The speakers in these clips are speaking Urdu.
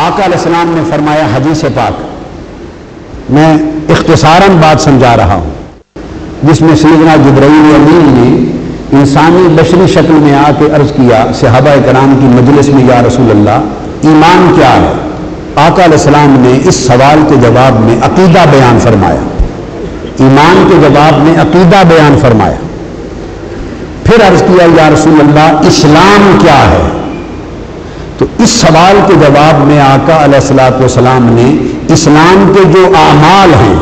آقا علیہ السلام نے فرمایا حدیث پاک، میں اختصاراً بات سمجھا رہا ہوں، جس میں سیدنا جبرائیل امین نے انسانی بشری شکل میں آ کے عرض کیا صحابہ کرام کی مجلس میں، یا رسول اللہ ایمان کیا ہے؟ آقا علیہ السلام نے اس سوال کے جواب میں عقیدہ بیان فرمایا، ایمان کے جواب میں عقیدہ بیان فرمایا۔ پھر عرض کیا یا رسول اللہ اسلام کیا ہے؟ تو اس سوال کے جواب میں آقا علیہ السلام نے اسلام کے جو اعمال ہیں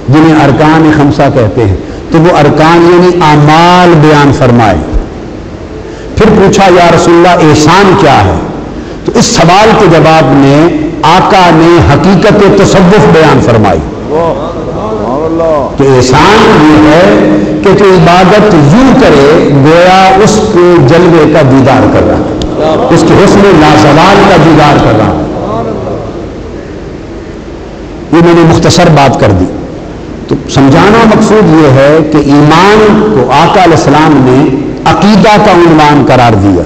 جنہیں ارکان خمسہ کہتے ہیں، تو وہ ارکان یعنی اعمال بیان فرمائے۔ پھر پوچھا یا رسول اللہ احسان کیا ہے؟ تو اس سوال کے جواب میں آقا نے حقیقت تصوف بیان فرمائی کہ احسان یہ ہے کہ کوئی عبادت یوں کرے گویا اس کے جلوے کا دیدار کر رہا، اس کے حسن لازوال کا دیدار کر رہا۔ یہ میں نے مختصر بات کر دی۔ تو سمجھانا مقصود یہ ہے کہ ایمان کو آقا علیہ السلام نے عقیدہ کا عنوان قرار دیا،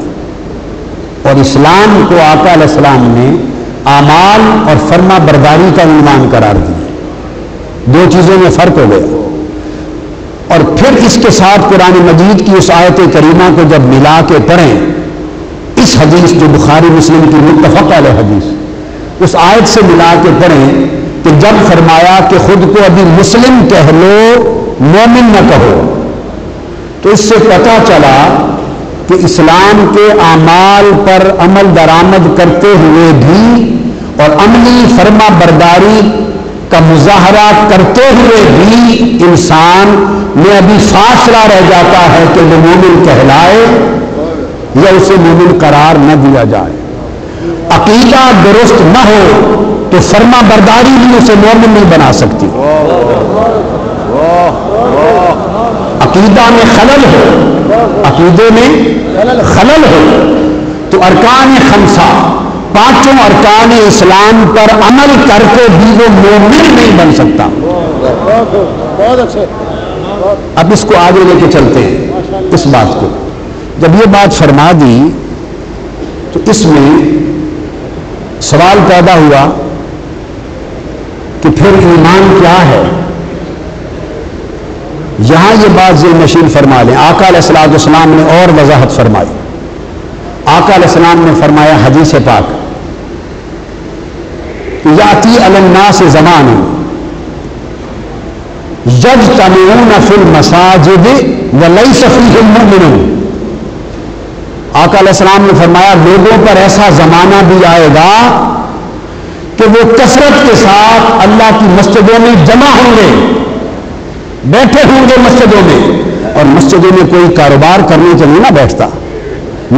اور اسلام کو آقا علیہ السلام نے اعمال اور فرما برداری کا عنوان قرار دیا۔ دو چیزوں میں فرق ہو گیا۔ اور پھر اس کے ساتھ قرآن مجید کی اس آیت کریمہ کو جب ملا کے پڑھیں، اس حدیث جو بخاری مسلم کی متفق علیہ حدیث، اس آیت سے ملا کے پڑھیں کہ جب فرمایا کہ خود کو ابھی مسلم کہہ لو مومن نہ کہو، تو اس سے پتہ چلا کہ اسلام کے اعمال پر عمل درآمد کرتے ہوئے بھی اور عملی فرما برداری کا مظاہرہ کرتے ہوئے بھی انسان میں ابھی فاصلہ رہ جاتا ہے کہ وہ مومن کہلائے یا اسے مومن قرار نہ دیا جائے۔ عقیدہ درست نہ ہو تو فرما برداری بھی اسے مومن نہیں بنا سکتی۔ عقیدہ میں خلل ہو، عقیدے میں خلل ہو تو ارکان خمسہ، پانچوں ارکان اسلام پر عمل کر کے بھی وہ مومن نہیں بن سکتا۔ اب اس کو آگے لے کے چلتے ہیں اس بات کو۔ جب یہ بات فرما دی تو اس میں سوال پیدا ہوا کہ پھر ایمان کیا ہے؟ یہاں یہ بات ذہن نشین فرما لیں۔ آقا علیہ السلام نے اور وضاحت فرمائی۔ آقا علیہ السلام نے فرمایا حدیث پاک، یاتی علی الناس زمان یجتمعون فی المساجد ولیس فیہم مؤمنون۔ آقا علیہ السلام نے فرمایا لوگوں پر ایسا زمانہ بھی آئے گا کہ وہ کثرت کے ساتھ اللہ کی مسجدوں میں جمع ہوں گے، بیٹھے ہوں گے مسجدوں میں، اور مسجدوں میں کوئی کاروبار کرنے کے لیے نہ بیٹھتا۔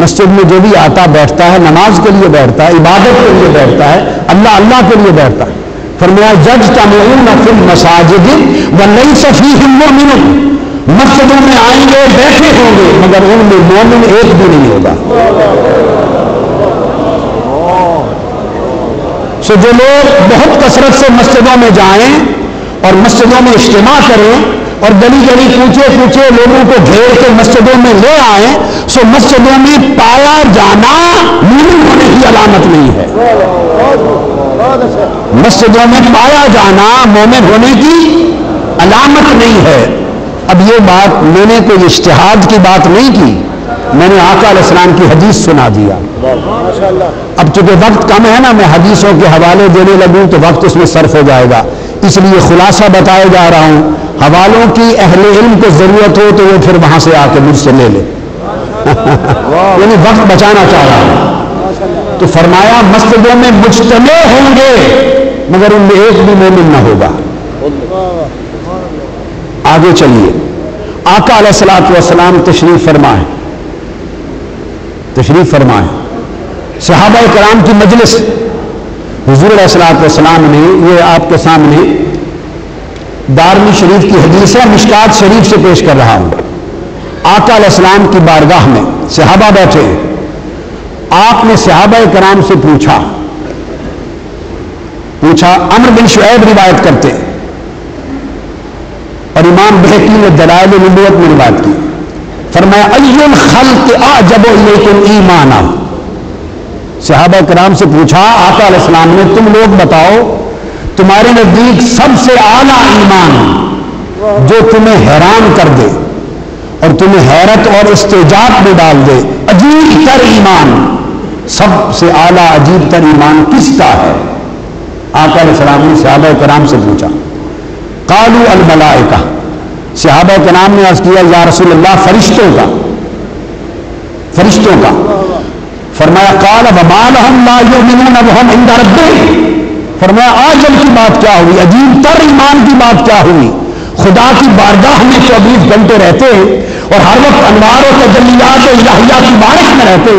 مسجد میں جو بھی آتا بیٹھتا ہے نماز کے لیے بیٹھتا ہے، عبادت کے لیے بیٹھتا ہے، اللہ کے لیے بیٹھتا ہے۔ فرمایا یجتمعون فی المساجد ولیس فیہم مؤمنون، مسجدوں میں آئیں گے بیٹھے ہوں گے مگر ان میں مومن ایک بھی نہیں ہوگا۔ سو جو لوگ بہت کثرت سے مسجدوں میں جائیں اور مسجدوں میں اجتماع کریں اور گلی گلی کوچے کوچے لوگوں کو گھیر کے مسجدوں میں لے آئیں، سو مسجدوں میں پایا جانا مومن ہونے کی علامت نہیں ہے۔ مسجدوں میں پایا جانا مومن ہونے کی علامت نہیں ہے۔ اب یہ بات میں نے کوئی اجتہاد کی بات نہیں کی، میں نے آقا علیہ السلام کی حدیث سنا دیا۔ اب چونکہ وقت کم ہے نا، میں حدیثوں کے حوالے دینے لگوں تو وقت اس میں صرف ہو جائے گا، اس لیے خلاصہ بتائے جا رہا ہوں۔ حوالوں کی اہل علم کو ضرورت ہو تو وہ پھر وہاں سے آ کے مجھ سے لے لے، یعنی وقت بچانا چاہ رہا ہوں۔ تو فرمایا مسجدوں میں مجتمع ہوں گے مگر ان میں ایک بھی مومن نہ ہوگا۔ آگے چلیے، آقا علیہ السلام تشریف فرمائیں، صحابہ کرام کی مجلس، حضور علیہ السلام نے، یہ آپ کے سامنے دارمی شریف کی حدیث ہے، مشکات شریف سے پیش کر رہا ہوں۔ آقا علیہ السلام کی بارگاہ میں صحابہ بیٹھے ہیں، آپ نے صحابہ کرام سے پوچھا، عمرو بن شعیب روایت کرتے اور امام بہقی نے دلائل نبوت میں روایت کی، فرمایا ای الخلق اعجب الیکم ایمانا، صحابہ کرام سے پوچھا آقا علیہ السلام نے تم لوگ بتاؤ تمہارے نزدیک سب سے اعلیٰ ایمان جو تمہیں حیران کر دے اور تمہیں حیرت اور استعجاب میں ڈال دے، عجیب تر ایمان، سب سے اعلیٰ عجیب تر ایمان کس کا ہے؟ آقا علیہ السلام نے صحابہ کرام سے پوچھا۔ قالوا الملائکہ، صحابہ کرام نے عرض کیا یا رسول اللہ فرشتوں کا، فرشتوں کا۔ فرمایا قال وما لهم لا يؤمنون وهم عند ربهم، فرمایا آجل کی بات کیا ہوئی، عجیب تر ایمان کی بات کیا ہوئی؟ خدا کی بارگاہ میں 24 گھنٹے رہتے اور ہر وقت انوار و تجلیات و الہیہ کی بارش میں رہتے،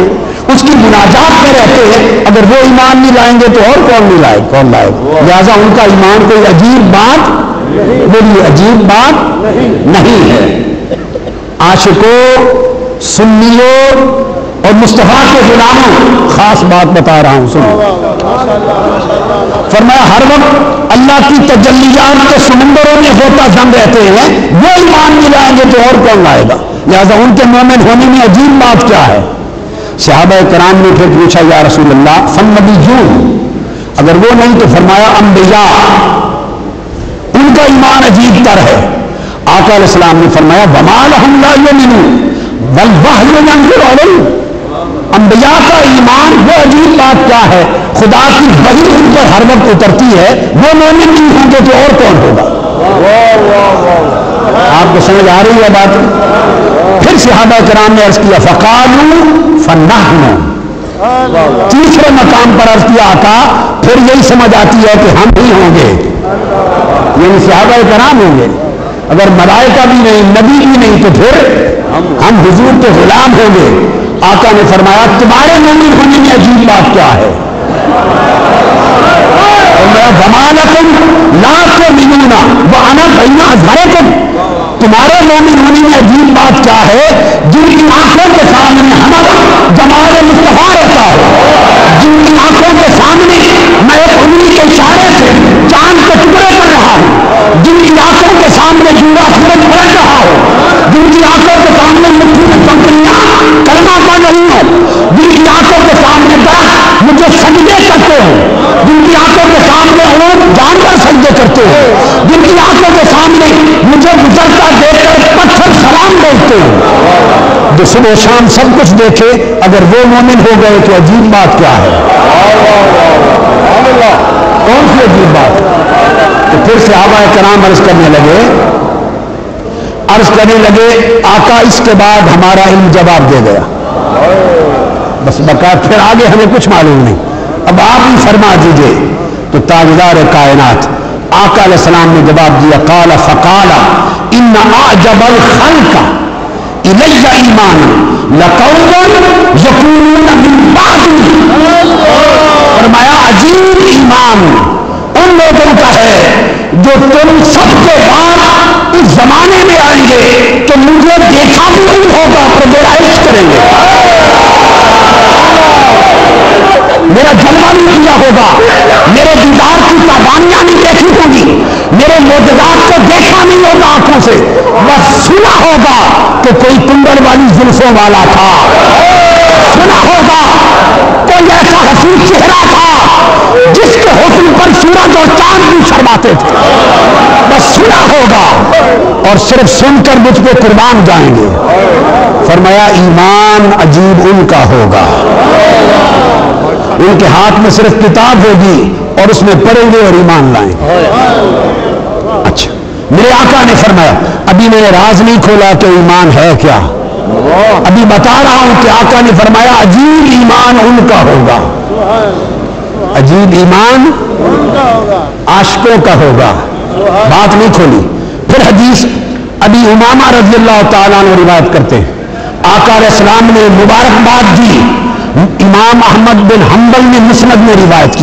اس کی مناجات میں رہتے ہیں، اگر وہ ایمان نہیں لائیں گے تو اور کون نہیں لائے، کون لائے؟ لہٰذا ان کا ایمان کوئی عجیب بات، میری عجیب بات نہیں ہے۔ عاشقوں، سنیوں اور مصطفیٰ کے غلاموں، خاص بات بتا رہا ہوں سنو۔ فرمایا ہر وقت اللہ کی تجلیات کے سمندروں میں ہوتا زم رہتے ہیں، وہ ایمان نہیں لائیں گے تو اور کون لائے گا؟ لہٰذا ان کے مومن ہونے میں عجیب بات کیا ہے؟ صحابہ کرام نے پھر پوچھا یا رسول اللہ فالنبیون، اگر وہ نہیں تو فرمایا انبیاء، ان کا ایمان عجیب تر ہے۔ آقا علیہ السلام نے فرمایا وما لهم لا يؤمنون والوحی ينزل علیہم، انبیاء کا ایمان وہ عجیب بات کیا ہے، خدا کی وحی ان پر ہر وقت اترتی ہے، وہ مومن نہیں ہوں گے تو اور کون ہوگا؟ آپ کو سمجھ آ رہی ہے بات؟ پھر صحابہ کرام نے عرض کیا فقالوا فنحن، تیسرے مقام پر عرض کیا آقا پھر یہی سمجھ آتی ہے کہ ہم ہی ہوں گے، یعنی صحابہ کرام ہوں گے، اگر ملائکہ بھی نہیں، نبی بھی نہیں تو پھر ہم حضور کے غلام ہوں گے۔ آقا نے فرمایا تمہارے مومن ہونے میں عجیب بات کیا ہے؟ وما لکم لا تؤمنون وانا بین اظہرکم، تمہارے مومن ہونے میں عجیب بات کیا ہے جن کی آنکھوں کے سامنے ہمارا جمال مصطفیٰ رہتا ہو، جن کی آنکھوں کے سامنے میں ایک انگلی کے اشارے سے چاند کے ٹکڑے کر رہا ہوں، جن کی آنکھوں کے سامنے جوڑا سورج پلٹ رہا ہو، جن کی آنکھوں کے سامنے مٹھی میں کنکریاں کلمہ پڑھ رہی ہوں، جن کی آنکھوں کے سامنے درخت مجھے سجدے کرتے ہوں، جن کی آنکھوں کے سامنے اونٹ جانور سجدے کرتے ہیں، جن کی آنکھوں کے سامنے مجھے گزرتا دیکھ کر پتھر سلام بولتے ہیں، جو صبح و شام سب کچھ دیکھے اگر وہ مومن ہو گئے تو عجیب بات کیا ہے؟ کون سی عجیب بات؟ تو پھر صحابہ کرام عرض کرنے لگے آقا اس کے بعد ہمارا علم جواب دے گیا، بس بقا پھر آگے ہمیں کچھ معلوم نہیں، اب آپ ہی فرما دیجئے۔ تو تاجدار کائنات آقا علیہ السلام نے جواب دیا قال فقال ان اعجب الخلق الی ایمان لقوم یکونون من بعد، فرمایا عجیب ایمان ان لوگوں کا ہے جو تم سب کے بعد اس زمانے میں آئیں گے کہ مجھے دیکھا بھی نہیں ہوگا پر میرا عشق کریں گے، میرا جلوہ نہیں کیا ہوگا، میرے دیدار کی قربانیاں نہیں دیکھی ہوں گی، میرے معجزات کو دیکھا نہیں ہوگا آنکھوں سے، بس سنا ہوگا کہ کوئی کنڈل والی زلفوں والا تھا، سنا ہوگا کوئی ایسا حسین چہرہ تھا جس کے حسن پر سورج اور چاند بھی شرماتے تھے، بس سنا ہوگا اور صرف سن کر مجھ پہ قربان جائیں گے۔ فرمایا ایمان عجیب ان کا ہوگا، ان کے ہاتھ میں صرف کتاب ہوگی اور اس میں پڑھیں گے اور ایمان لائیں گے۔ اچھا میرے آقا نے فرمایا ابھی میں نے راز نہیں کھولا کہ ایمان ہے کیا، ابھی بتا رہا ہوں کہ آقا نے فرمایا عجیب ایمان ان کا ہوگا، عجیب ایمان عاشقوں کا ہوگا، بات نہیں کھولی۔ پھر حدیث ابھی امامہ رضی اللہ تعالیٰ عنہ روایت کرتے ہیں آقا علیہ السلام نے مبارکباد دی، امام احمد بن حنبل نے مسند میں روایت کی۔